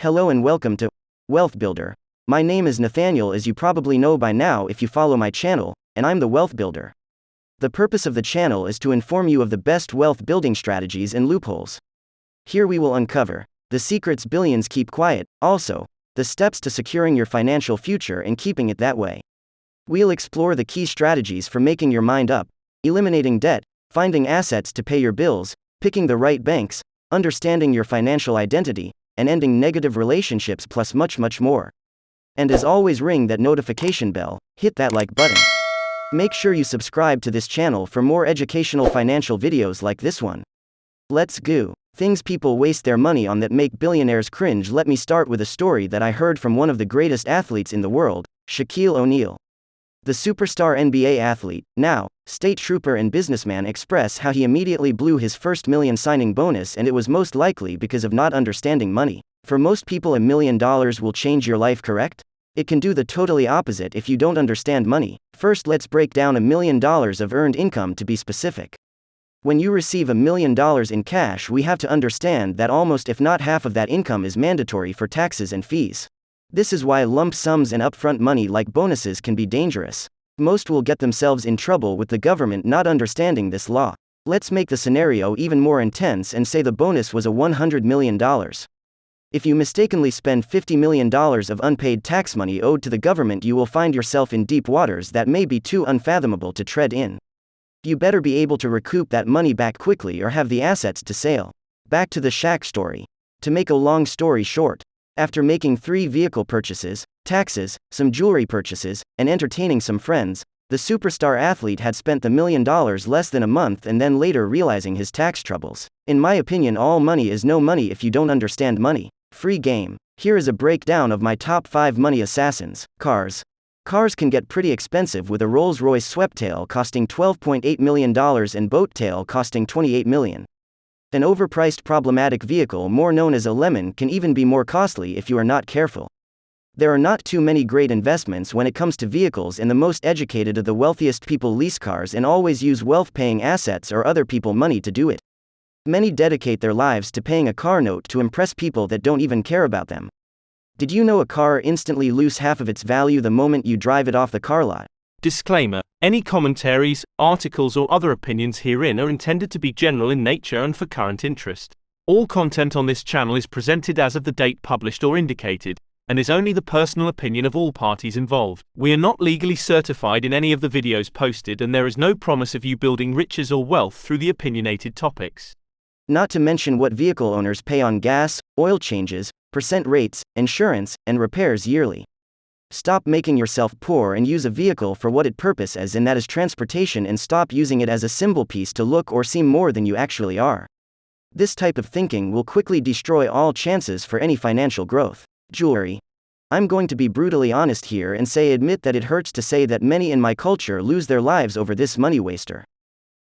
Hello and welcome to Wealth Builder. My name is Nathaniel, as you probably know by now if you follow my channel, and I'm the Wealth Builder. The purpose of the channel is to inform you of the best wealth building strategies and loopholes. Here we will uncover the secrets billions keep quiet, also, the steps to securing your financial future and keeping it that way. We'll explore the key strategies for making your mind up, eliminating debt, finding assets to pay your bills, picking the right banks, understanding your financial identity, and ending negative relationships, plus much more. And as always, ring that notification bell, hit that like button. Make sure you subscribe to this channel for more educational financial videos like this one. Let's go. Things people waste their money on that make billionaires cringe. Let me start with a story that I heard from one of the greatest athletes in the world, Shaquille O'Neal. The superstar NBA athlete, now state trooper and businessman, express how he immediately blew his first million signing bonus, and it was most likely because of not understanding money. For most people, $1 million will change your life, correct? It can do the totally opposite if you don't understand money. First, let's break down $1 million of earned income to be specific. When you receive $1 million in cash, we have to understand that almost, if not half, of that income is mandatory for taxes and fees. This is why lump sums and upfront money like bonuses can be dangerous. Most will get themselves in trouble with the government not understanding this law. Let's make the scenario even more intense and say the bonus was $100 million. If you mistakenly spend $50 million of unpaid tax money owed to the government, you will find yourself in deep waters that may be too unfathomable to tread in. You better be able to recoup that money back quickly or have the assets to sail. Back to the Shaq story. To make a long story short, after making 3 vehicle purchases, taxes, some jewelry purchases, and entertaining some friends, the superstar athlete had spent the $1 million less than a month, and then later realizing his tax troubles. In my opinion, all money is no money if you don't understand money. Free game. Here is a breakdown of my top 5 money assassins. Cars. Cars can get pretty expensive, with a Rolls-Royce Sweptail costing $12.8 million and Boattail costing $28 million. An overpriced problematic vehicle, more known as a lemon, can even be more costly if you are not careful. There are not too many great investments when it comes to vehicles, and the most educated of the wealthiest people lease cars and always use wealth-paying assets or other people money to do it. Many dedicate their lives to paying a car note to impress people that don't even care about them. Did you know a car instantly loses half of its value the moment you drive it off the car lot? Disclaimer: any commentaries, articles or other opinions herein are intended to be general in nature and for current interest. All content on this channel is presented as of the date published or indicated, and is only the personal opinion of all parties involved. We are not legally certified in any of the videos posted, and there is no promise of you building riches or wealth through the opinionated topics. Not to mention what vehicle owners pay on gas, oil changes, percent rates, insurance, and repairs yearly. Stop making yourself poor and use a vehicle for what its purpose is, and that is transportation, and stop using it as a symbol piece to look or seem more than you actually are. This type of thinking will quickly destroy all chances for any financial growth. Jewelry. I'm going to be brutally honest here and admit that it hurts to say that many in my culture lose their lives over this money waster.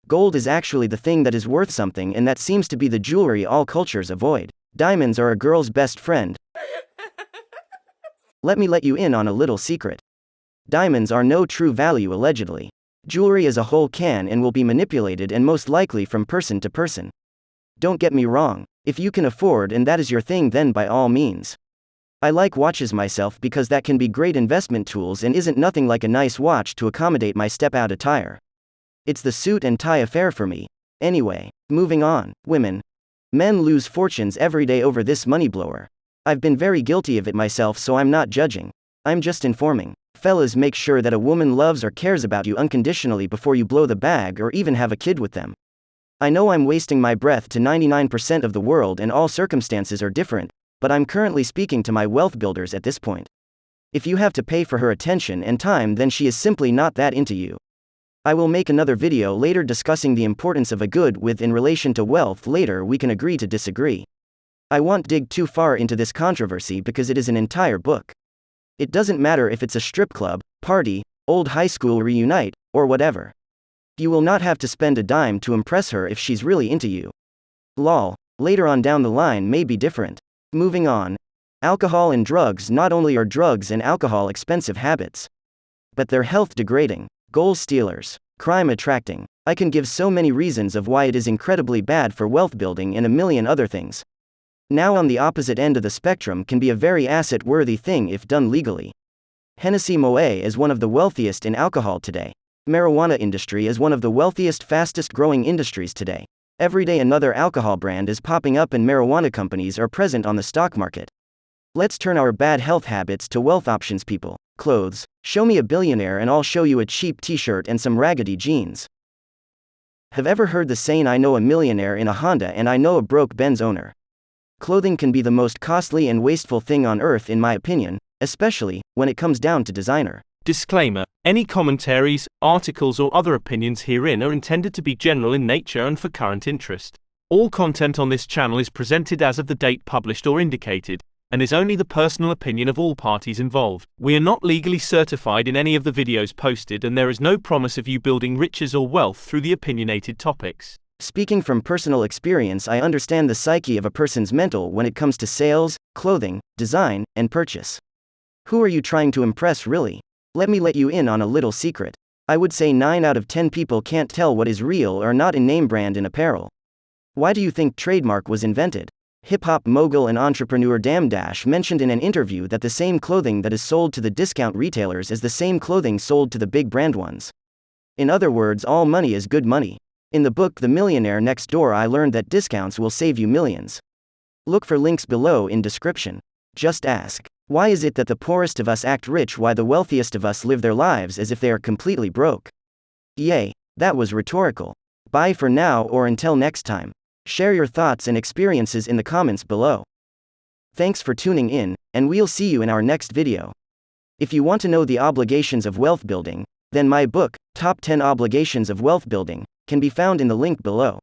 Gold is actually the thing that is worth something, and that seems to be the jewelry all cultures avoid. Diamonds are a girl's best friend. Let me let you in on a little secret. Diamonds are no true value, allegedly. Jewelry as a whole can and will be manipulated, and most likely from person to person. Don't get me wrong, if you can afford and that is your thing, then by all means. I like watches myself because that can be great investment tools, and isn't nothing like a nice watch to accommodate my step-out attire. It's the suit and tie affair for me. Anyway, moving on. Women. Men lose fortunes every day over this money blower. I've been very guilty of it myself, so I'm not judging. I'm just informing. Fellas, make sure that a woman loves or cares about you unconditionally before you blow the bag or even have a kid with them. I know I'm wasting my breath to 99% of the world, and all circumstances are different, but I'm currently speaking to my wealth builders at this point. If you have to pay for her attention and time, then she is simply not that into you. I will make another video later discussing the importance of a good with in relation to wealth. Later we can agree to disagree. I won't dig too far into this controversy because it is an entire book. It doesn't matter if it's a strip club, party, old high school reunite, or whatever. You will not have to spend a dime to impress her if she's really into you. Lol. Later on down the line may be different. Moving on. Alcohol and drugs. Not only are drugs and alcohol expensive habits, but they're health degrading, goal stealers, crime attracting. I can give so many reasons of why it is incredibly bad for wealth building and a million other things. Now, on the opposite end of the spectrum can be a very asset-worthy thing if done legally. Hennessy Moët is one of the wealthiest in alcohol today. Marijuana industry is one of the wealthiest, fastest-growing industries today. Every day another alcohol brand is popping up and marijuana companies are present on the stock market. Let's turn our bad health habits to wealth options, people. Clothes. Show me a billionaire and I'll show you a cheap t-shirt and some raggedy jeans. Have ever heard the saying, I know a millionaire in a Honda and I know a broke Benz owner? Clothing can be the most costly and wasteful thing on earth in my opinion, especially when it comes down to designer. Disclaimer: any commentaries, articles or other opinions herein are intended to be general in nature and for current interest. All content on this channel is presented as of the date published or indicated, and is only the personal opinion of all parties involved. We are not legally certified in any of the videos posted, and there is no promise of you building riches or wealth through the opinionated topics. Speaking from personal experience, I understand the psyche of a person's mental when it comes to sales, clothing, design, and purchase. Who are you trying to impress, really? Let me let you in on a little secret. I would say 9 out of 10 people can't tell what is real or not in name brand in apparel. Why do you think trademark was invented? Hip-hop mogul and entrepreneur Dame Dash mentioned in an interview that the same clothing that is sold to the discount retailers is the same clothing sold to the big brand ones. In other words, all money is good money. In the book The Millionaire Next Door, I learned that discounts will save you millions. Look for links below in description. Just ask, why is it that the poorest of us act rich while the wealthiest of us live their lives as if they are completely broke? Yay, that was rhetorical. Bye for now, or until next time. Share your thoughts and experiences in the comments below. Thanks for tuning in, and we'll see you in our next video. If you want to know the obligations of wealth building, then my book, Top 10 Obligations of Wealth Building, can be found in the link below.